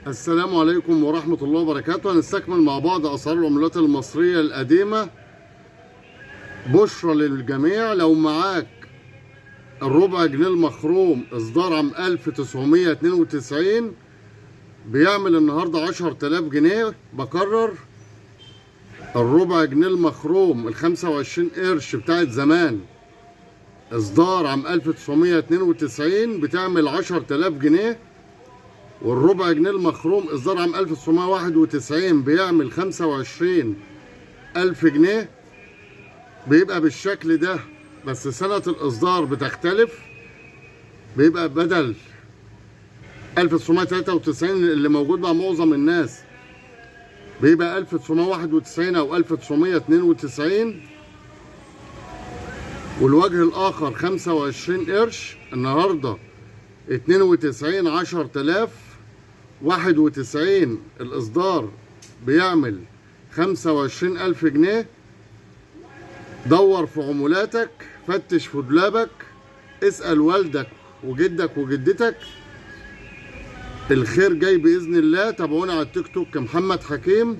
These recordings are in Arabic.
السلام عليكم ورحمة الله وبركاته. هنستكمل مع بعض أسعار العملات المصرية القديمة. بشرى للجميع، لو معاك الربع جنيه المخروم إصدار عام 1992 بيعمل النهاردة 10,000 جنيه. بكرر، الربع جنيه المخروم ال25 قرش بتاعت زمان إصدار عام 1992 بتعمل 10,000 جنيه، والربع جنيه المخروم إصدار عام 1991 بيعمل 25,000 جنيه. بيبقى بالشكل ده، بس سنة الإصدار بتختلف. بيبقى بدل 1993 اللي موجود مع معظم الناس بيبقى 1991 أو 1992. والوجه الآخر 25 قرش النهاردة 92 10,000. 91 الإصدار بيعمل 25,000 جنيه. دور في عمولاتك، فتش في دولابك، اسأل والدك وجدك وجدتك. الخير جاي بإذن الله. تابعونا على التيك توك محمد حكيم،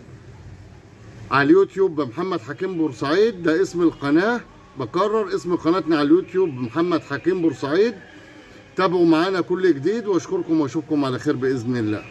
على اليوتيوب بمحمد حكيم بورسعيد، ده اسم القناة. بكرر اسم قناتنا على اليوتيوب محمد حكيم بورسعيد. تابعوا معانا كل جديد، واشكركم واشوفكم على خير بإذن الله.